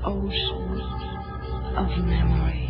ocean of memory.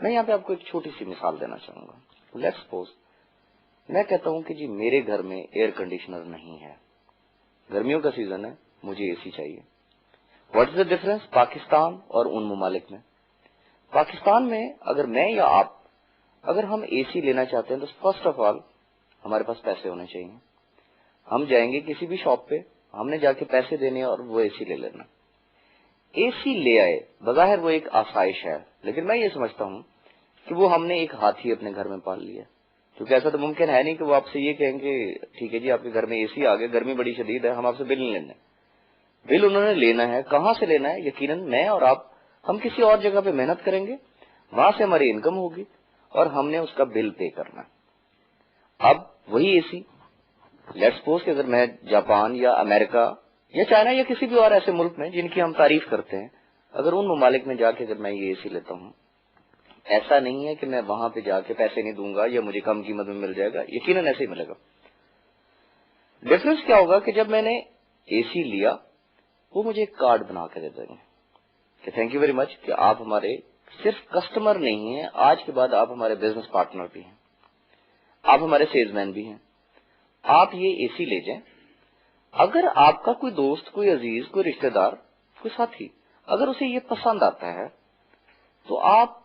میں یہاں پہ آپ کو ایک چھوٹی سی مثال دینا چاہوں گا. لیٹس سپوز میں کہتا ہوں کہ جی میرے گھر میں ایئر کنڈیشنر نہیں ہے, گرمیوں کا سیزن ہے, مجھے اے سی چاہیے. What is the difference Pakistan اور ان ممالک میں؟ پاکستان میں اگر میں یا آپ اگر ہم اے سی لینا چاہتے ہیں تو فرسٹ آف آل ہمارے پاس پیسے ہونے چاہیے. ہم جائیں گے کسی بھی شاپ پہ, ہم نے جا کے پیسے دینے اور وہ اے سی لے لینا. اے سی لے آئے, بظاہر وہ ایک آسائش ہے, لیکن میں یہ سمجھتا ہوں کہ وہ ہم نے ایک ہاتھی اپنے گھر میں پال لیا, کیونکہ ایسا تو ممکن ہے نہیں کہ وہ آپ سے یہ کہیں کہ ٹھیک ہے جی آپ کے گھر میں اے سی آ گئے, گرمی بڑی شدید ہے, ہم آپ سے بل نہیں لینا. بل انہوں نے لینا ہے, کہاں سے لینا ہے؟ یقیناً میں اور آپ ہم کسی اور جگہ پہ محنت کریں گے, وہاں سے ہماری انکم ہوگی اور ہم نے اس کا بل پے کرنا. اب وہی اے سی لیٹس سپوز کہ اگر میں جاپان یا امریکہ یا چائنا یا کسی بھی اور ایسے ملک میں جن کی ہم تعریف کرتے ہیں, اگر ان ممالک میں جا کے اگر میں یہ اے سی لیتا ہوں, ایسا نہیں ہے کہ میں وہاں پہ جا کے پیسے نہیں دوں گا یا مجھے کم قیمت میں مل جائے گا, یقیناً ایسے ہی ملے گا. ڈفرنس کیا ہوگا کہ جب میں نے اے سی لیا وہ مجھے ایک کارڈ بنا کے دے دیں گے کہ تھینک یو ویری مچ کہ آپ ہمارے صرف کسٹمر نہیں ہیں, آج کے بعد آپ ہمارے بزنس پارٹنر بھی ہیں, آپ ہمارے سیلز مین بھی ہیں, آپ یہ اے سی لے جائیں. اگر آپ کا کوئی دوست, کوئی عزیز, کوئی رشتہ دار, کوئی ساتھی اگر اسے یہ پسند آتا ہے تو آپ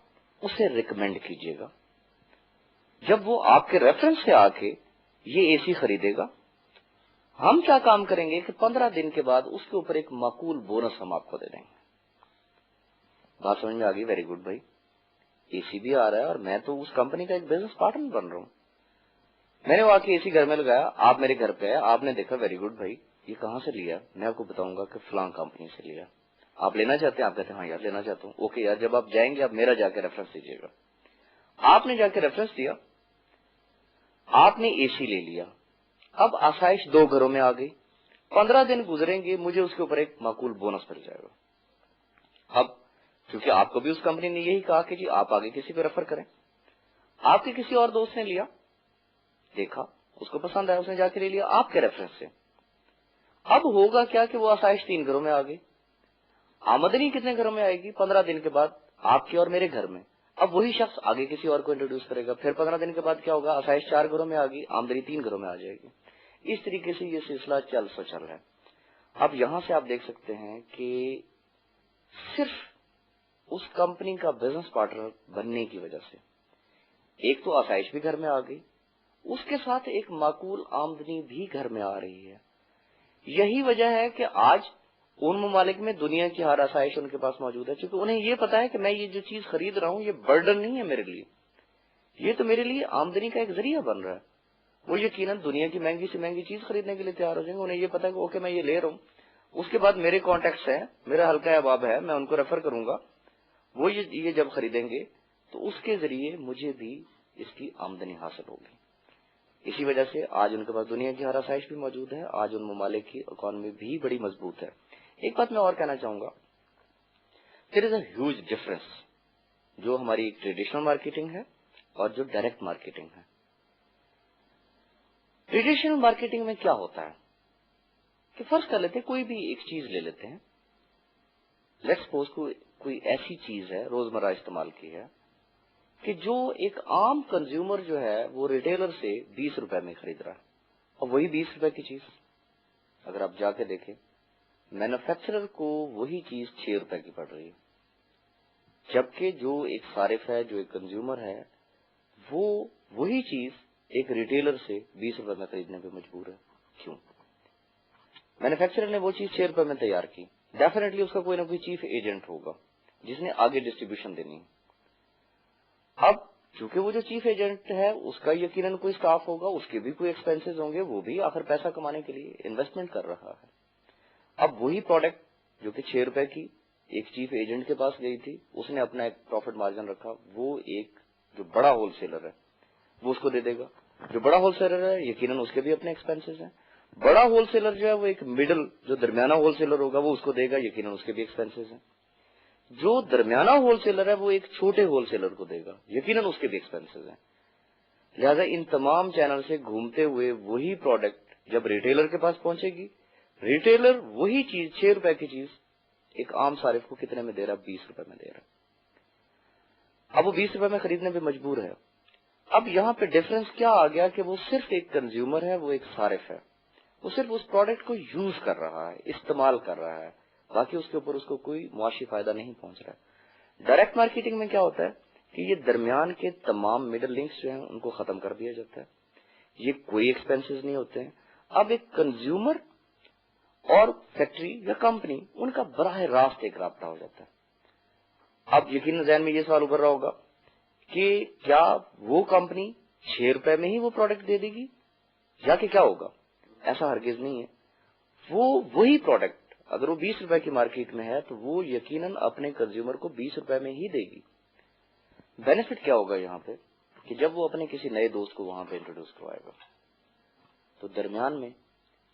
اسے ریکمینڈ کیجیے گا. جب وہ آپ کے ریفرنس سے آ کے یہ اے سی خریدے گا, ہم کیا کام کریں گے کہ 15 دن کے بعد اس کے اوپر ایک معقول بونس ہم آپ کو دے دیں گے. بات سمجھ میں آ گئی؟ ویری گڈ بھائی, اے سی بھی آ رہا ہے اور میں تو اس کمپنی کا ایک بزنس پارٹنر بن رہا ہوں. میں نے وہ آ کے اے سی گھر میں لگایا, آپ میرے گھر پہ آئے, آپ نے دیکھا ویری گڈ بھائی یہ کہاں سے لیا؟ میں آپ کو بتاؤں گا کہ فلاں کمپنی سے لیا. آپ لینا چاہتے ہیں؟ آپ کہتے ہیں ہاں یار لینا چاہتا ہوں. اوکے یار, جب آپ جائیں گے آپ میرا جا کے ریفرنس دیجیے گا. آپ نے جا کے ریفرنس دیا, آپ نے اے سی لے لیا. اب آسائش 2 گھروں میں آ گئی. 15 دن گزریں گے, مجھے اس کے اوپر ایک معقول بونس مل جائے گا. اب کیونکہ آپ کو بھی اس کمپنی نے یہی کہا کہ جی آپ آگے کسی پہ ریفر کریں, آپ کے کسی اور دوست نے لیا, دیکھا اس کو پسند آیا, اس نے جا کے لے لیا آپ کے ریفرنس سے. اب ہوگا کیا کہ وہ آسائش 3 گھروں میں آ گئی. آمدنی کتنے گھروں میں آئے گی 15 دن کے بعد؟ آپ کے اور میرے گھر میں. اب وہی شخص آگے کسی اور کو انٹروڈیوس کرے گا, پھر 15 دن کے بعد کیا ہوگا؟ آسائش 4 گھروں میں آ گئی, آمدنی 3 گھروں میں آ جائے گی. اس طریقے سے یہ سلسلہ چل رہا ہے. اب یہاں سے آپ دیکھ سکتے ہیں کہ صرف اس کمپنی کا بزنس پارٹنر بننے کی وجہ سے ایک تو آسائش بھی گھر میں آ گئی, اس کے ساتھ ایک معقول آمدنی بھی گھر میں آ رہی ہے. یہی وجہ ہے کہ آج ان ممالک میں دنیا کی ہر آسائش ان کے پاس موجود ہے, کیونکہ انہیں یہ پتا ہے کہ میں یہ جو چیز خرید رہا ہوں یہ برڈن نہیں ہے میرے لیے, یہ تو میرے لیے آمدنی کا ایک ذریعہ بن رہا ہے. وہ یقیناً دنیا کی مہنگی سے مہنگی چیز خریدنے کے لیے تیار ہو جائیں گے. انہیں یہ پتا ہے کہ اوکے میں یہ لے رہا ہوں, اس کے بعد میرے کانٹیکٹس ہیں, میرا حلقہ احباب ہے, میں ان کو ریفر کروں گا, وہ یہ جب خریدیں گے تو اس کے ذریعے مجھے بھی اس کی آمدنی حاصل ہوگی. اسی وجہ سے آج ان کے پاس دنیا کی ہر آسائش بھی موجود ہے, آج ان ممالک کی اکانومی بھی بڑی مضبوط ہے. ایک بات میں اور کہنا چاہوں گا, دیر از اے ہیوج ڈفرنس جو ہماری ٹریڈیشنل مارکیٹنگ ہے اور جو ڈائریکٹ مارکیٹنگ ہے. ٹریڈیشنل مارکیٹنگ میں کیا ہوتا ہے کہ فرض کر لیتے ہیں کوئی بھی ایک چیز لے لیتے ہیں, لیٹس سپوز کوئی ایسی چیز ہے روزمرہ استعمال کی ہے کہ جو ایک عام کنزیومر جو ہے وہ ریٹیلر سے 20 روپے میں خرید رہا ہے, اور وہی 20 روپے کی چیز اگر آپ جا کے دیکھیں مینوفیکچرر کو وہی چیز 6 روپے کی پڑ رہی ہے, جبکہ جو ایک صارف ہے, جو ایک کنزیومر ہے, وہ وہی چیز ایک ریٹیلر سے 20 روپے میں خریدنے پہ مجبور ہے. کیوں؟ مینوفیکچرر نے وہ چیز 6 روپے میں تیار کی, ڈیفینیٹلی اس کا کوئی نہ کوئی چیف ایجنٹ ہوگا جس نے آگے ڈسٹریبیوشن دینی ہے. اب چونکہ وہ جو چیف ایجنٹ ہے اس کا یقیناً کوئی سٹاف ہوگا, اس کے بھی کوئی ایکسپینسز ہوں گے, وہ بھی آخر پیسہ کمانے کے لیے انویسٹمنٹ کر رہا ہے. اب وہی پروڈکٹ جو کہ 6 روپے کی ایک چیف ایجنٹ کے پاس گئی تھی, اس نے اپنا ایک پروفٹ مارجن رکھا, وہ ایک جو بڑا ہول سیلر ہے وہ اس کو دے دے گا. جو بڑا ہول سیلر ہے یقیناً اس کے بھی اپنے ایکسپینسز ہیں. بڑا ہول سیلر جو ہے وہ ایک مڈل جو درمیانہ ہول سیلر ہوگا وہ اس کو دے گا, یقیناً اس کے بھی ایکسپینسز ہیں. جو درمیانہ ہول سیلر ہے وہ ایک چھوٹے ہول سیلر کو دے گا, یقیناً اس کے بھی ایکسپینسز ہیں. لہذا ان تمام چینل سے گھومتے ہوئے وہی پروڈکٹ جب ریٹیلر کے پاس پہنچے گی, ریٹیلر وہی چیز 6 روپے کی چیز ایک عام صارف کو کتنے میں دے رہا؟ 20 روپے میں دے رہا. اب وہ 20 روپے میں خریدنے پہ مجبور ہے. اب یہاں پہ ڈفرنس کیا آ گیا کہ وہ صرف ایک کنزیومر ہے, وہ ایک صارف ہے, وہ صرف اس پروڈکٹ کو یوز کر رہا ہے, استعمال کر رہا ہے, باقی اس کے اوپر اس کو کوئی معاشی فائدہ نہیں پہنچ رہا ہے. ڈائریکٹ مارکیٹنگ میں کیا ہوتا ہے کہ یہ درمیان کے تمام مڈل لنکس جو ہیں ان کو ختم کر دیا جاتا ہے, یہ کوئی ایکسپینسز نہیں ہوتے ہیں. اب ایک کنزیومر اور فیکٹری یا کمپنی ان کا براہ راست ایک رابطہ ہو جاتا ہے. اب یقیناً ذہن میں یہ سوال ابھر رہا ہوگا کہ کیا وہ کمپنی 6 روپے میں ہی وہ پروڈکٹ دے دے گی یا کہ کیا ہوگا؟ ایسا ہرگز نہیں ہے. وہی پروڈکٹ اگر وہ 20 روپے کی مارکیٹ میں ہے تو وہ یقیناً اپنے کنزیومر کو 20 روپے میں ہی دے گی. بینیفٹ کیا ہوگا یہاں پہ کہ جب وہ اپنے کسی نئے دوست کو وہاں پہ انٹروڈیوس کروائے گا تو درمیان میں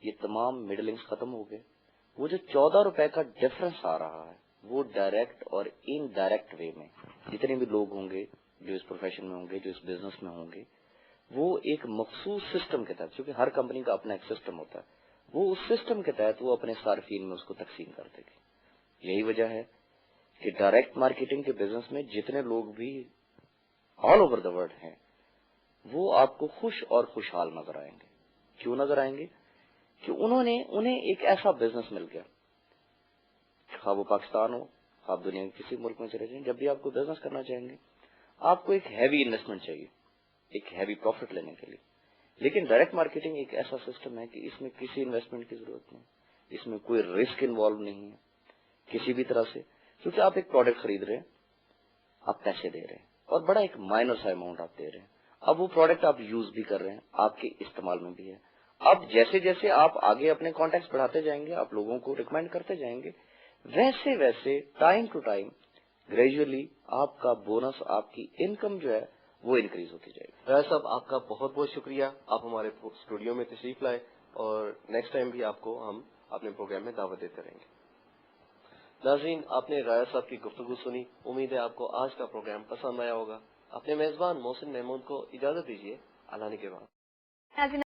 یہ تمام مڈلنگز ختم ہو گئے. وہ جو 14 روپے کا ڈفرنس آ رہا ہے وہ ڈائریکٹ اور ان ڈائریکٹ وے میں جتنے بھی لوگ ہوں گے جو اس پروفیشن میں ہوں گے, جو اس بزنس میں ہوں گے, وہ ایک مخصوص سسٹم کے تحت, کیونکہ ہر کمپنی کا اپنا ایک سسٹم ہوتا ہے, وہ اس سسٹم کے تحت وہ اپنے صارفین میں اس کو تقسیم کر دے گی. یہی وجہ ہے کہ ڈائریکٹ مارکیٹنگ کے بزنس میں جتنے لوگ بھی آل اوور دا ورلڈ ہیں وہ آپ کو خوش اور خوشحال نظر آئیں گے. کیوں نظر آئیں گے؟ کہ انہیں ایک ایسا بزنس مل گیا, خواہ وہ پاکستان ہو, آپ دنیا کے کسی ملک میں چلے جائیں, جب بھی آپ کو بزنس کرنا چاہیں گے آپ کو ایک ہیوی انویسٹمنٹ چاہیے, ایک ہیوی پروفٹ لینے کے لیے. لیکن ڈائریکٹ مارکیٹنگ ایک ایسا سسٹم ہے کہ اس میں کسی انویسٹمنٹ کی ضرورت نہیں, اس میں کوئی رسک انوالو نہیں ہے کسی بھی طرح سے, کیونکہ آپ ایک پروڈکٹ خرید رہے ہیں, آپ پیسے دے رہے ہیں اور بڑا ایک مائنر سا اماؤنٹ آپ دے رہے ہیں. اب وہ پروڈکٹ آپ یوز بھی کر رہے ہیں, آپ کے استعمال میں بھی ہے. اب جیسے جیسے آپ آگے اپنے کانٹیکٹس بڑھاتے جائیں گے, آپ لوگوں کو ریکمینڈ کرتے جائیں گے, ویسے ویسے ٹائم ٹو ٹائم گریجولی آپ کا بونس, آپ کی انکم جو ہے وہ انکریز ہوتی جائے گی. راجہ صاحب آپ کا بہت بہت شکریہ, آپ ہمارے اسٹوڈیو میں تشریف لائے اور نیکسٹ ٹائم بھی آپ کو ہم اپنے پروگرام میں دعوت دیتے رہیں گے. ناظرین, آپ نے راجہ صاحب کی گفتگو سنی, امید ہے آپ کو آج کا پروگرام پسند آیا ہوگا. اپنے میزبان محسن محمود کو اجازت دیجیے, اللہ نے کے بعد.